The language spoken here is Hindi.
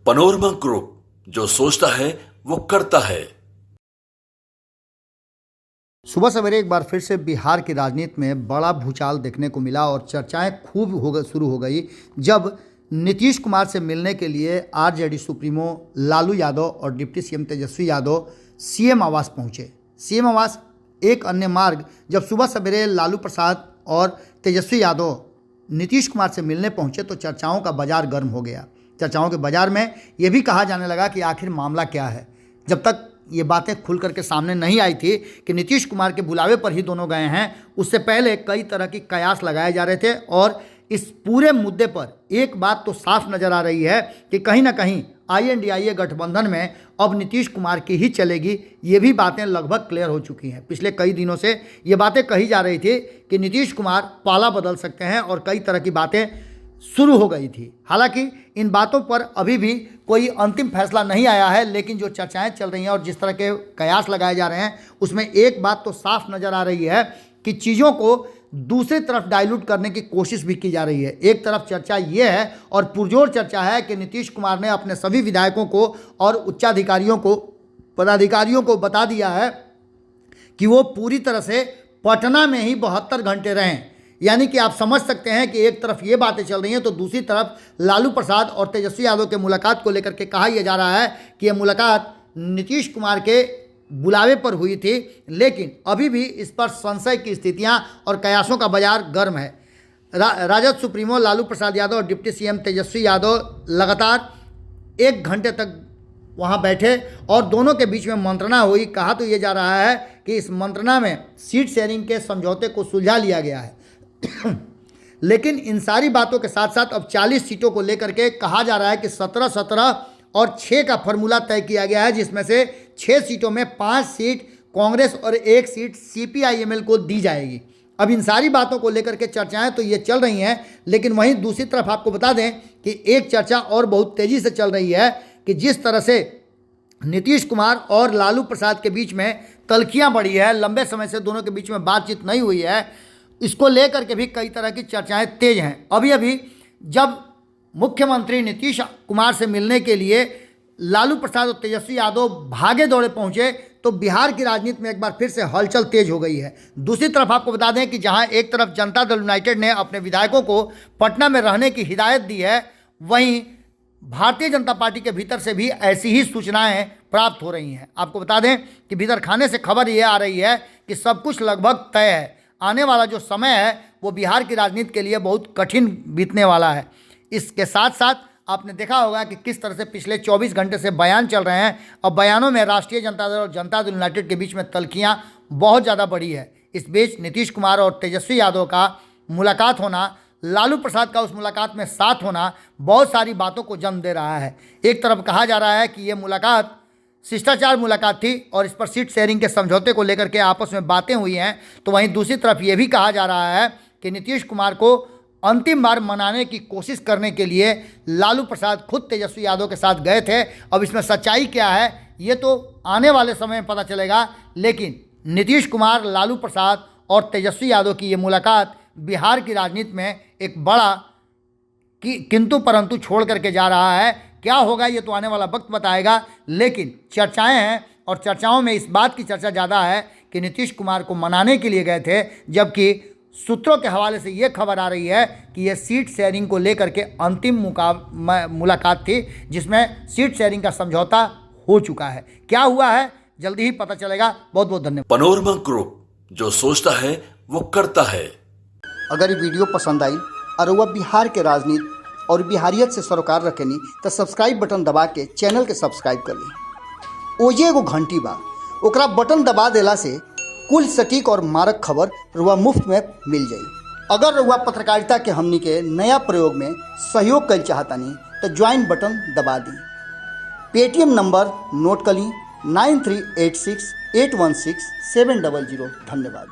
पनोरमा ग्रुप, जो सोचता है वो करता है। सुबह सवेरे एक बार फिर से बिहार की राजनीति में बड़ा भूचाल देखने को मिला और चर्चाएं खूब शुरू हो गई जब नीतीश कुमार से मिलने के लिए आरजेडी सुप्रीमो लालू यादव और deputy CM Tejashwi Yadav CM आवास पहुंचे। सीएम आवास एक अन्य मार्ग जब सुबह सवेरे लालू प्रसाद और तेजस्वी यादव नीतीश कुमार से मिलने पहुंचे तो चर्चाओं का बाजार गर्म हो गया। चर्चाओं के बाजार में ये भी कहा जाने लगा कि आखिर मामला क्या है। जब तक ये बातें खुल करके सामने नहीं आई थी कि नीतीश कुमार के बुलावे पर ही दोनों गए हैं, उससे पहले कई तरह की कयास लगाए जा रहे थे और इस पूरे मुद्दे पर एक बात तो साफ नज़र आ रही है कि कहीं ना कहीं INDIA गठबंधन में अब नीतीश कुमार की ही चलेगी। ये भी बातें लगभग क्लियर हो चुकी हैं। पिछले कई दिनों से ये बातें कही जा रही थी कि नीतीश कुमार पाला बदल सकते हैं और कई तरह की बातें शुरू हो गई थी। हालांकि इन बातों पर अभी भी कोई अंतिम फैसला नहीं आया है, लेकिन जो चर्चाएं चल रही हैं और जिस तरह के कयास लगाए जा रहे हैं उसमें एक बात तो साफ नज़र आ रही है कि चीज़ों को दूसरी तरफ डाइल्यूट करने की कोशिश भी की जा रही है। एक तरफ चर्चा ये है और पुरजोर चर्चा है कि नीतीश कुमार ने अपने सभी विधायकों को और उच्चाधिकारियों को, पदाधिकारियों को बता दिया है कि वो पूरी तरह से पटना में ही 72 घंटे रहें। यानी कि आप समझ सकते हैं कि एक तरफ ये बातें चल रही हैं तो दूसरी तरफ लालू प्रसाद और तेजस्वी यादव के मुलाकात को लेकर के कहा यह जा रहा है कि यह मुलाकात नीतीश कुमार के बुलावे पर हुई थी, लेकिन अभी भी इस पर संशय की स्थितियां और कयासों का बाजार गर्म है। राजद सुप्रीमो लालू प्रसाद यादव और डिप्टी सीएम तेजस्वी यादव लगातार 1 घंटे तक वहां बैठे और दोनों के बीच में मंत्रणा हुई। कहा तो ये जा रहा है कि इस मंत्रणा में सीट शेयरिंग के समझौते को सुलझा लिया गया है लेकिन इन सारी बातों के साथ साथ अब 40 सीटों को लेकर के कहा जा रहा है कि 17-17 और 6 का फॉर्मूला तय किया गया है, जिसमें से 6 सीटों में 5 सीट कांग्रेस और 1 सीट CPI-ML को दी जाएगी। अब इन सारी बातों को लेकर के चर्चाएं तो ये चल रही हैं, लेकिन वहीं दूसरी तरफ आपको बता दें कि एक चर्चा और बहुत तेज़ी से चल रही है कि जिस तरह से नीतीश कुमार और लालू प्रसाद के बीच में तल्खियाँ बढ़ी है, लंबे समय से दोनों के बीच में बातचीत नहीं हुई है, इसको लेकर के भी कई तरह की चर्चाएं तेज हैं। अभी जब मुख्यमंत्री नीतीश कुमार से मिलने के लिए लालू प्रसाद और तेजस्वी यादव भागे दौड़े पहुंचे तो बिहार की राजनीति में एक बार फिर से हलचल तेज हो गई है। दूसरी तरफ आपको बता दें कि जहां एक तरफ जनता दल यूनाइटेड ने अपने विधायकों को पटना में रहने की हिदायत दी है, वहीं भारतीय जनता पार्टी के भीतर से भी ऐसी ही सूचनाएं प्राप्त हो रही हैं। आपको बता दें कि भीतर खाने से खबर ये आ रही है कि सब कुछ लगभग तय है। आने वाला जो समय है वो बिहार की राजनीति के लिए बहुत कठिन बीतने वाला है। इसके साथ साथ आपने देखा होगा कि किस तरह से पिछले 24 घंटे से बयान चल रहे हैं। अब बयानों में राष्ट्रीय जनता दल और जनता दल यूनाइटेड के बीच में तल्खियाँ बहुत ज़्यादा बढ़ी है। इस बीच नीतीश कुमार और तेजस्वी यादव का मुलाकात होना, लालू प्रसाद का उस मुलाकात में साथ होना बहुत सारी बातों को जन्म दे रहा है। एक तरफ कहा जा रहा है कि ये मुलाकात शिष्टाचार मुलाकात थी और इस पर सीट शेयरिंग के समझौते को लेकर के आपस में बातें हुई हैं, तो वहीं दूसरी तरफ ये भी कहा जा रहा है कि नीतीश कुमार को अंतिम बार मनाने की कोशिश करने के लिए लालू प्रसाद खुद तेजस्वी यादव के साथ गए थे। अब इसमें सच्चाई क्या है ये तो आने वाले समय में पता चलेगा, लेकिन नीतीश कुमार, लालू प्रसाद और तेजस्वी यादव की ये मुलाकात बिहार की राजनीति में एक बड़ा किंतु परंतु छोड़ करके जा रहा है। क्या होगा ये तो आने वाला वक्त बताएगा, लेकिन चर्चाएं हैं और चर्चाओं में इस बात की चर्चा ज़्यादा है कि नीतीश कुमार को मनाने के लिए गए थे, जबकि सूत्रों के हवाले से ये खबर आ रही है कि यह सीट शेयरिंग को लेकर के अंतिम मुलाकात थी, जिसमें सीट शेयरिंग का समझौता हो चुका है। क्या हुआ है जल्दी ही पता चलेगा। बहुत बहुत धन्यवाद। पनोरमा ग्रुप, जो सोचता है वो करता है। अगर ये वीडियो पसंद आई और वह बिहार के राजनीति और बिहारियत से सरोकार रखेनी तो सब्सक्राइब बटन दबा के चैनल के सब्सक्राइब कर ली। ओजे एगो घंटी बा, ओकरा बटन दबा देला से कुल सटीक और मारक खबर रुआ मुफ्त में मिल जाई। अगर रुआ पत्रकारिता के हमनी के नया प्रयोग में सहयोग कर चाहतानी तो ज्वाइन बटन दबा दी। पेटीएम नंबर नोट कर ली 9386816700। धन्यवाद।